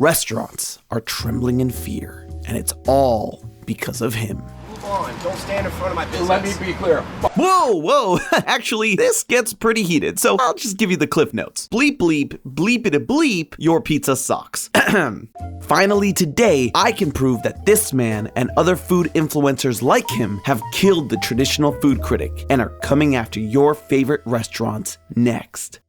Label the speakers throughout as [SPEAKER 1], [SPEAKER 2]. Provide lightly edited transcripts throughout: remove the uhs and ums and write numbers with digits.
[SPEAKER 1] Restaurants are trembling in fear, and it's all because of him.
[SPEAKER 2] Move on, don't stand in front of my business.
[SPEAKER 3] Let me be clear.
[SPEAKER 1] Whoa, actually, this gets pretty heated, so I'll just give you the cliff notes. Bleep bleep, bleepity bleep, your pizza sucks. Finally today, I can prove that this man and other food influencers like him have killed the traditional food critic and are coming after your favorite restaurants next.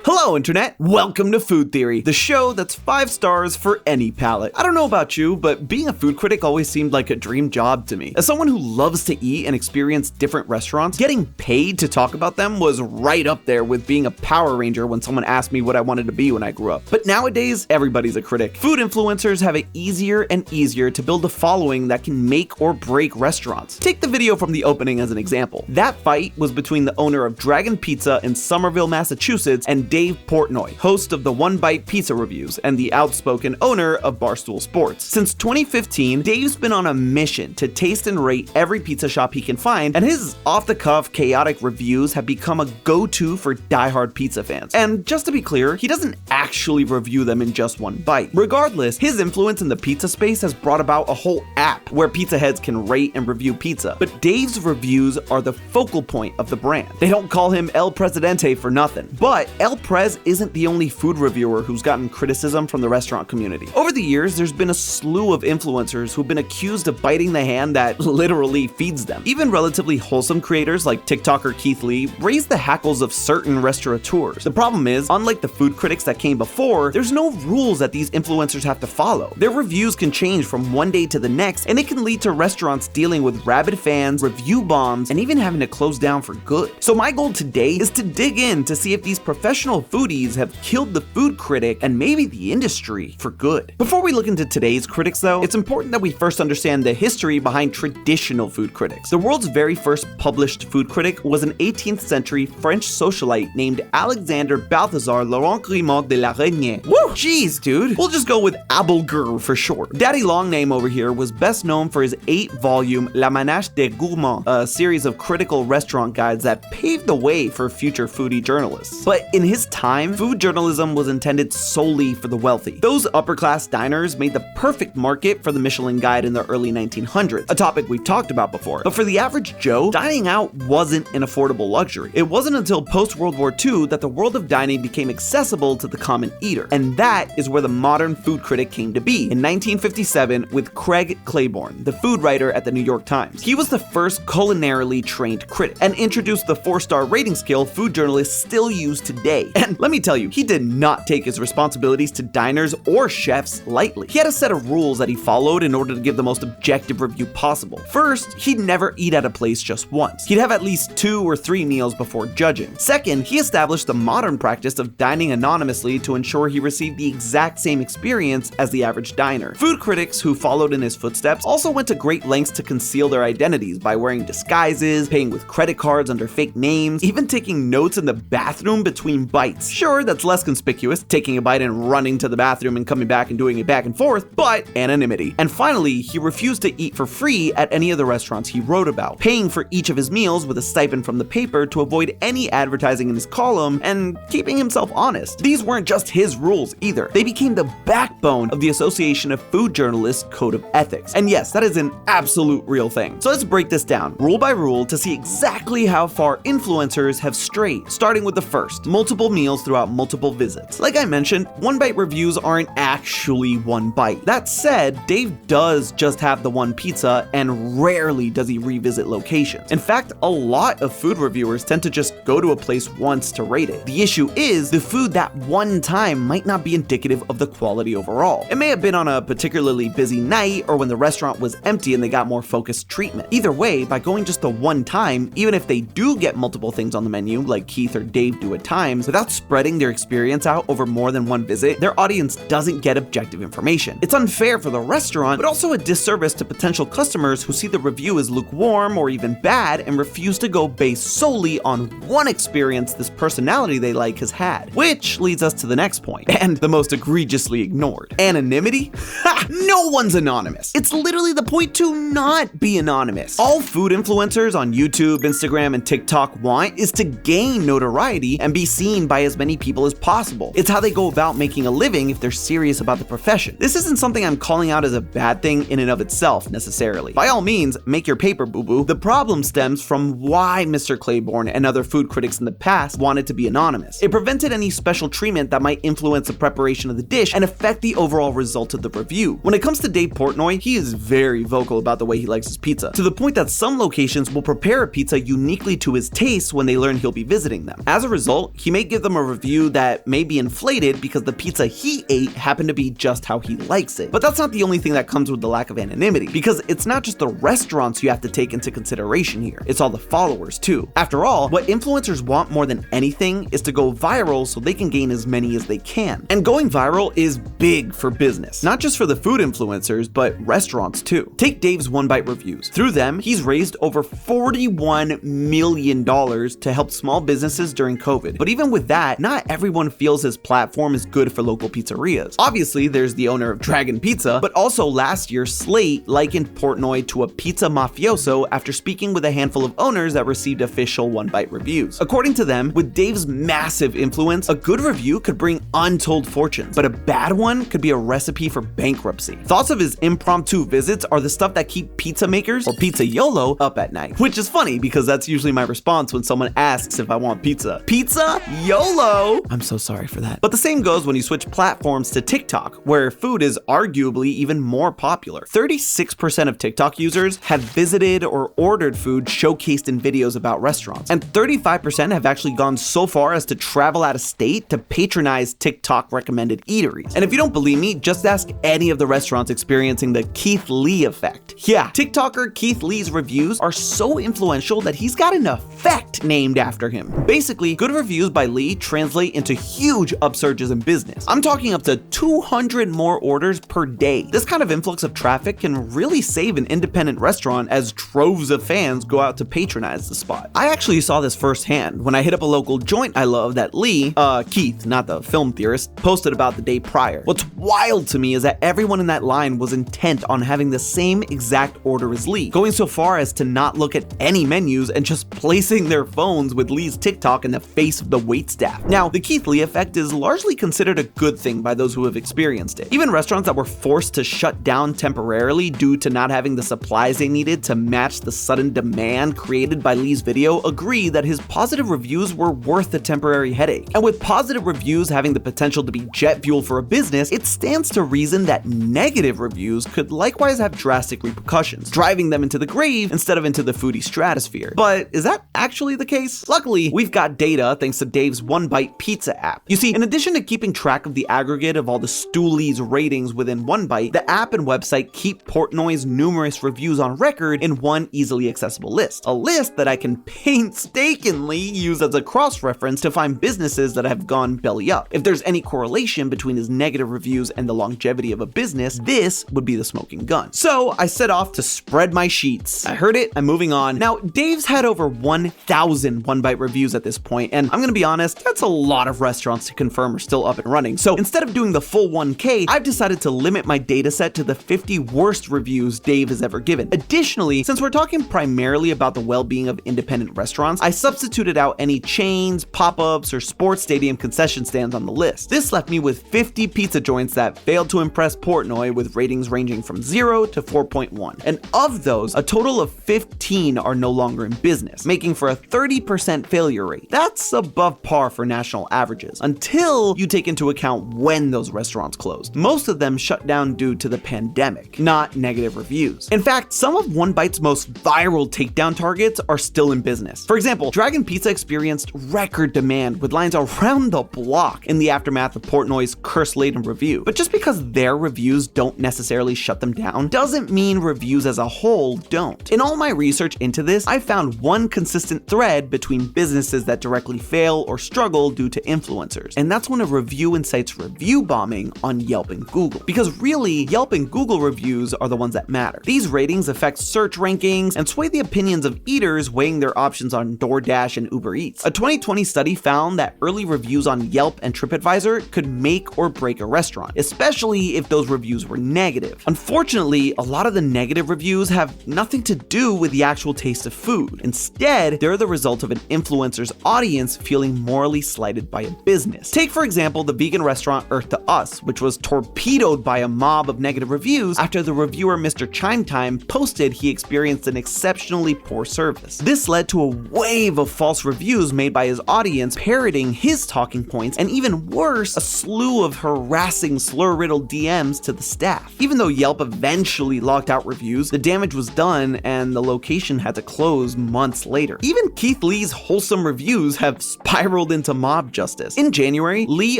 [SPEAKER 1] Hello, Internet! Welcome to Food Theory, the show that's 5 stars for any palate. I don't know about you, but being a food critic always seemed like a dream job to me. As someone who loves to eat and experience different restaurants, getting paid to talk about them was right up there with being a Power Ranger when someone asked me what I wanted to be when I grew up. But nowadays, everybody's a critic. Food influencers have it easier and easier to build a following that can make or break restaurants. Take the video from the opening as an example. That fight was between the owner of Dragon Pizza in Somerville, Massachusetts, and Dave Portnoy, host of the One Bite Pizza Reviews and the outspoken owner of Barstool Sports. Since 2015, Dave's been on a mission to taste and rate every pizza shop he can find, and his off-the-cuff, chaotic reviews have become a go-to for diehard pizza fans. And just to be clear, he doesn't actually review them in just one bite. Regardless, his influence in the pizza space has brought about a whole app where pizza heads can rate and review pizza. But Dave's reviews are the focal point of the brand. They don't call him El Presidente for nothing. But El Prez isn't the only food reviewer who's gotten criticism from the restaurant community. Over the years, there's been a slew of influencers who've been accused of biting the hand that literally feeds them. Even relatively wholesome creators like TikToker Keith Lee raise the hackles of certain restaurateurs. The problem is, unlike the food critics that came before, there's no rules that these influencers have to follow. Their reviews can change from one day to the next, and it can lead to restaurants dealing with rabid fans, review bombs, and even having to close down for good. So my goal today is to dig in to see if these professional foodies have killed the food critic and maybe the industry for good. Before we look into today's critics though, it's important that we first understand the history behind traditional food critics. The world's very first published food critic was an 18th century French socialite named Alexandre Balthazar Laurent Grimaud de la Reynière. Woo! Jeez, dude. We'll just go with Abelgur for short. Daddy long name over here was best known for his 8-volume La Manche des Gourmands, a series of critical restaurant guides that paved the way for future foodie journalists. But in his time, food journalism was intended solely for the wealthy. Those upper-class diners made the perfect market for the Michelin Guide in the early 1900s, a topic we've talked about before. But for the average Joe, dining out wasn't an affordable luxury. It wasn't until post-World War II that the world of dining became accessible to the common eater. And that is where the modern food critic came to be in 1957 with Craig Claiborne, the food writer at the New York Times. He was the first culinarily trained critic and introduced the 4-star rating scale food journalists still use today. And let me tell you, he did not take his responsibilities to diners or chefs lightly. He had a set of rules that he followed in order to give the most objective review possible. First, he'd never eat at a place just once. He'd have at least 2 or 3 meals before judging. Second, he established the modern practice of dining anonymously to ensure he received the exact same experience as the average diner. Food critics who followed in his footsteps also went to great lengths to conceal their identities by wearing disguises, paying with credit cards under fake names, even taking notes in the bathroom between bites. Sure, that's less conspicuous, taking a bite and running to the bathroom and coming back and doing it back and forth, but anonymity. And finally, he refused to eat for free at any of the restaurants he wrote about, paying for each of his meals with a stipend from the paper to avoid any advertising in his column and keeping himself honest. These weren't just his rules either. They became the backbone of the Association of Food Journalists Code of Ethics. And yes, that is an absolute real thing. So let's break this down, rule by rule, to see exactly how far influencers have strayed, starting with the first, multiple meals throughout multiple visits. Like I mentioned, one bite reviews aren't actually one bite. That said, Dave does just have the one pizza and rarely does he revisit locations. In fact, a lot of food reviewers tend to just go to a place once to rate it. The issue is the food that one time might not be indicative of the quality overall. It may have been on a particularly busy night or when the restaurant was empty and they got more focused treatment. Either way, by going just the one time, even if they do get multiple things on the menu like Keith or Dave do at times, without spreading their experience out over more than one visit, their audience doesn't get objective information. It's unfair for the restaurant, but also a disservice to potential customers who see the review as lukewarm or even bad and refuse to go based solely on one experience this personality they like has had. Which leads us to the next point, and the most egregiously ignored. Anonymity? Ha! No one's anonymous. It's literally the point to not be anonymous. All food influencers on YouTube, Instagram, and TikTok want is to gain notoriety and be seen by as many people as possible. It's how they go about making a living if they're serious about the profession. This isn't something I'm calling out as a bad thing in and of itself necessarily. By all means, make your paper, boo-boo. The problem stems from why Mr. Claiborne and other food critics in the past wanted to be anonymous. It prevented any special treatment that might influence the preparation of the dish and affect the overall result of the review. When it comes to Dave Portnoy, he is very vocal about the way he likes his pizza, to the point that some locations will prepare a pizza uniquely to his taste when they learn he'll be visiting them. As a result, he may give them a review that may be inflated because the pizza he ate happened to be just how he likes it. But that's not the only thing that comes with the lack of anonymity, because it's not just the restaurants you have to take into consideration here, it's all the followers too. After all, what influencers want more than anything is to go viral so they can gain as many as they can. And going viral is big for business, not just for the food influencers, but restaurants too. Take Dave's One Bite reviews. Through them, he's raised over $41 million to help small businesses during COVID. But even with that, not everyone feels his platform is good for local pizzerias. Obviously, there's the owner of Dragon Pizza, but also last year, Slate likened Portnoy to a pizza mafioso after speaking with a handful of owners that received official One Bite reviews. According to them, with Dave's massive influence, a good review could bring untold fortunes, but a bad one could be a recipe for bankruptcy. Thoughts of his impromptu visits are the stuff that keep pizza makers, or pizza YOLO, up at night. Which is funny because that's usually my response when someone asks if I want pizza. Pizza YOLO! I'm so sorry for that. But the same goes when you switch platforms to TikTok, where food is arguably even more popular. 36% of TikTok users have visited or ordered food showcased in videos about restaurants, and 35% have actually gone so far as to travel out of state to patronize TikTok recommended eateries. And if you don't believe me, just ask any of the restaurants experiencing the Keith Lee effect. Yeah, TikToker Keith Lee's reviews are so influential that he's got an effect named after him. Basically, good reviews by Lee translate into huge upsurges in business. I'm talking up to 200 more orders per day. This kind of influx of traffic can really save an independent restaurant as troves of fans go out to patronize the spot. I actually saw this firsthand when I hit up a local joint I love that Lee, Keith, not the film theorist, posted about the day prior. What's wild to me is that everyone in that line was intent on having the same exact order as Lee, going so far as to not look at any menus and just placing their phones with Lee's TikTok in the face of the waitstaff. Now, the Keith Lee effect is largely considered a good thing by those who have experienced it. Even restaurants that were forced to shut down temporarily due to not having the supplies they needed to match the sudden demand created by Lee's video agree that his positive reviews were worth the temporary headache. And with positive reviews having the potential to be jet fuel for a business, it stands to reason that negative reviews could likewise have drastic repercussions, driving them into the grave instead of into the foodie stratosphere. But is that actually the case? Luckily, we've got data thanks to Dave's One Bite Pizza app. You see, in addition to keeping track of the aggregate of all the Stoolies ratings within One Bite, the app and website keep Portnoy's numerous reviews on record in one easily accessible list. A list that I can painstakingly use as a cross-reference to find businesses that have gone belly up. If there's any correlation between his negative reviews and the longevity of a business, this would be the smoking gun. So I set off to spread my sheets. I heard it, I'm moving on. Now, Dave's had over 1,000 One Bite reviews at this point, and I'm gonna be honest, that's a lot of restaurants to confirm are still up and running. So instead of doing the full 1K, I've decided to limit my data set to the 50 worst reviews Dave has ever given. Additionally, since we're talking primarily about the well-being of independent restaurants, I substituted out any chains, pop-ups, or sports stadium concession stands on the list. This left me with 50 pizza joints that failed to impress Portnoy with ratings ranging from 0 to 4.1. And of those, a total of 15 are no longer in business, making for a 30% failure rate. That's above par for national averages, until you take into account when those restaurants closed. Most of them shut down due to the pandemic, not negative reviews. In fact, some of One Bite's most viral takedown targets are still in business. For example, Dragon Pizza experienced record demand with lines around the block in the aftermath of Portnoy's curse-laden review. But just because their reviews don't necessarily shut them down doesn't mean reviews as a whole don't. In all my research into this, I found one consistent thread between businesses that directly fail or struggle due to influencers, and that's when a review incites review bombing bombing on Yelp and Google. Because really, Yelp and Google reviews are the ones that matter. These ratings affect search rankings and sway the opinions of eaters weighing their options on DoorDash and Uber Eats. A 2020 study found that early reviews on Yelp and TripAdvisor could make or break a restaurant, especially if those reviews were negative. Unfortunately, a lot of the negative reviews have nothing to do with the actual taste of food. Instead, they're the result of an influencer's audience feeling morally slighted by a business. Take, for example, the vegan restaurant Earth to Us, which was torpedoed by a mob of negative reviews after the reviewer Mr. Chime Time posted he experienced an exceptionally poor service. This led to a wave of false reviews made by his audience parroting his talking points, and even worse, a slew of harassing slur-riddled DMs to the staff. Even though Yelp eventually locked out reviews, the damage was done and the location had to close months later. Even Keith Lee's wholesome reviews have spiraled into mob justice. In January, Lee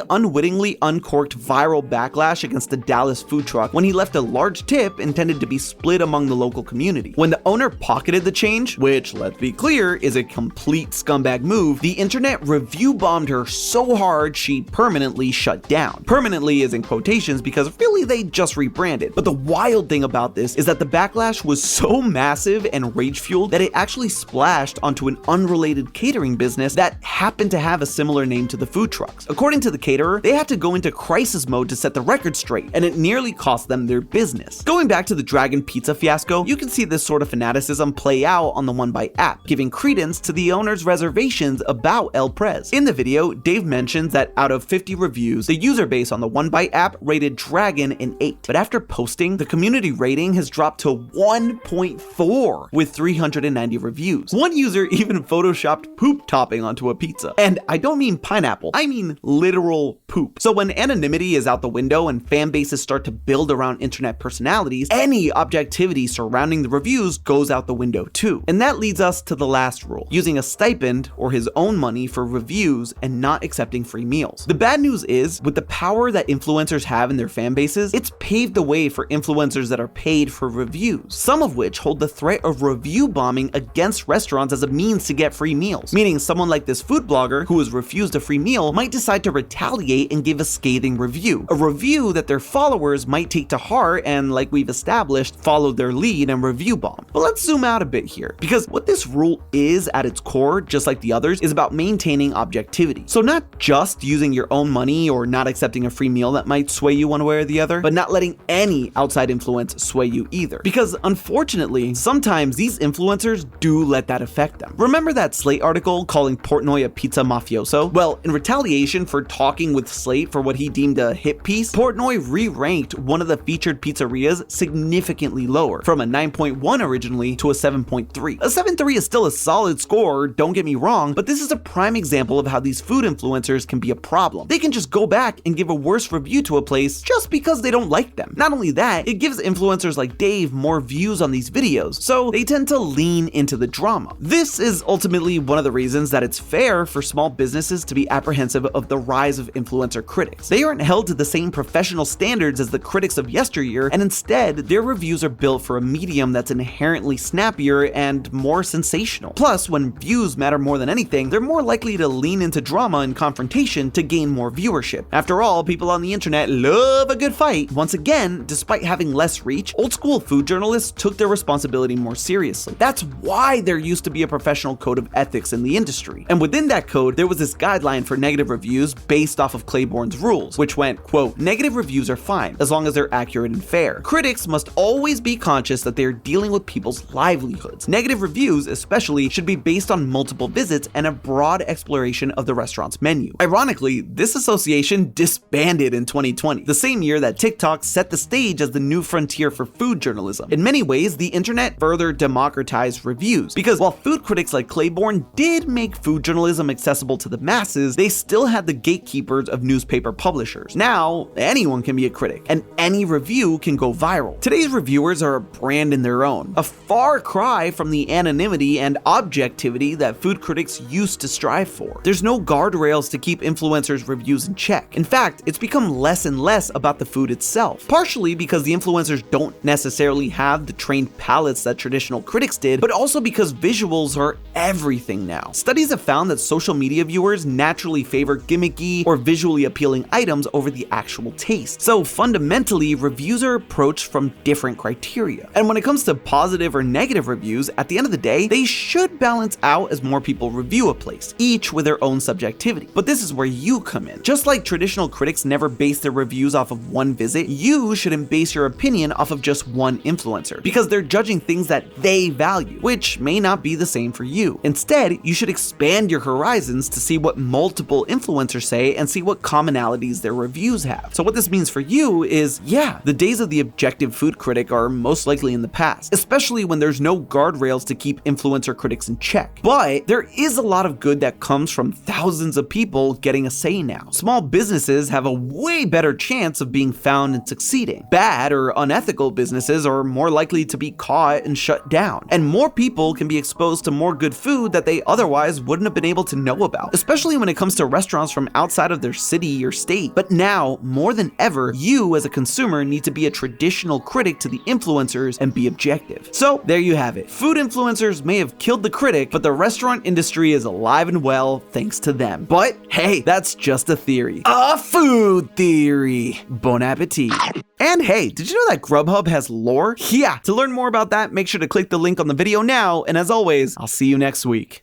[SPEAKER 1] unwittingly uncorked viral backlash against the Dallas food truck when he left a large tip intended to be split among the local community. When the owner pocketed the change, which, let's be clear, is a complete scumbag move, the internet review bombed her so hard she permanently shut down. Permanently is in quotations because really they just rebranded. But the wild thing about this is that the backlash was so massive and rage-fueled that it actually splashed onto an unrelated catering business that happened to have a similar name to the food trucks. According to the caterer, they had to go into crisis mode to set the record straight, and it nearly cost them their business. Going back to the Dragon Pizza fiasco, you can see this sort of fanaticism play out on the One Bite app, giving credence to the owner's reservations about El Prez. In the video, Dave mentions that out of 50 reviews, the user base on the One Bite app rated Dragon an 8. But after posting, the community rating has dropped to 1.4 with 390 reviews. One user even photoshopped poop topping onto a pizza. And I don't mean pineapple, I mean literal poop. So when anonymity is out the window and fan bases start to build around internet personalities, any objectivity surrounding the reviews goes out the window too. And that leads us to the last rule, using a stipend or his own money for reviews and not accepting free meals. The bad news is, with the power that influencers have in their fan bases, it's paved the way for influencers that are paid for reviews, some of which hold the threat of review bombing against restaurants as a means to get free meals. Meaning someone like this food blogger who was refused a free meal might decide to retaliate and give a scathing review. A review that their followers might take to heart and, like we've established, follow their lead and review bomb. But let's zoom out a bit here, because what this rule is at its core, just like the others, is about maintaining objectivity. So not just using your own money or not accepting a free meal that might sway you one way or the other, but not letting any outside influence sway you either. Because unfortunately, sometimes these influencers do let that affect them. Remember that Slate article calling Portnoy a pizza mafioso? Well, in retaliation for talking with Slate for what he deemed a hit piece, Portnoy re-ranked one of the featured pizzerias significantly lower, from a 9.1 originally to a 7.3. A 7.3 is still a solid score, don't get me wrong, but this is a prime example of how these food influencers can be a problem. They can just go back and give a worse review to a place just because they don't like them. Not only that, it gives influencers like Dave more views on these videos, so they tend to lean into the drama. This is ultimately one of the reasons that it's fair for small businesses to be apprehensive of the rise of influencer critics. They aren't held to the same professional standards as the critics of yesteryear, and instead, their reviews are built for a medium that's inherently snappier and more sensational. Plus, when views matter more than anything, they're more likely to lean into drama and confrontation to gain more viewership. After all, people on the internet love a good fight. Once again, despite having less reach, old school food journalists took their responsibility more seriously. That's why there used to be a professional code of ethics in the industry. And within that code, there was this guideline for negative reviews based off of Claiborne's rules, which went, quote, "Negative reviews are fine, as long as they're accurate and fair. Critics must always be conscious that they are dealing with people's livelihoods. Negative reviews, especially, should be based on multiple visits and a broad exploration of the restaurant's menu." Ironically, this association disbanded in 2020, the same year that TikTok set the stage as the new frontier for food journalism. In many ways, the internet further democratized reviews, because while food critics like Claiborne did make food journalism accessible to the masses, they still had the gatekeepers of newspaper publishers. Now, anyone can be a critic, and any review can go viral. Today's reviewers are a brand in their own, a far cry from the anonymity and objectivity that food critics used to strive for. There's no guardrails to keep influencers' reviews in check. In fact, it's become less and less about the food itself, partially because the influencers don't necessarily have the trained palates that traditional critics did, but also because visuals are everything now. Studies have found that social media viewers naturally favor gimmicky or visually appealing items over the actual taste. So fundamentally, reviews are approached from different criteria. And when it comes to positive or negative reviews, at the end of the day, they should balance out as more people review a place, each with their own subjectivity. But this is where you come in. Just like traditional critics never base their reviews off of one visit, you shouldn't base your opinion off of just one influencer, because they're judging things that they value, which may not be the same for you. Instead, you should expand your horizons to see what multiple influencers say and see what commonalities their reviews have. So what this means for you is, yeah, the days of the objective food critic are most likely in the past, especially when there's no guardrails to keep influencer critics in check. But there is a lot of good that comes from thousands of people getting a say now. Small businesses have a way better chance of being found and succeeding. Bad or unethical businesses are more likely to be caught and shut down. And more people can be exposed to more good food that they otherwise wouldn't have been able to know about, especially when it comes to restaurants from outside of their city or state. But now, more than ever, you as a consumer need to be a traditional critic to the influencers and be objective. So there you have it. Food influencers may have killed the critic, but the restaurant industry is alive and well thanks to them. But hey, that's just a theory. A food theory. Bon appetit. And hey, did you know that Grubhub has lore? Yeah, to learn more about that, make sure to click the link on the video now, and as always, I'll see you next week.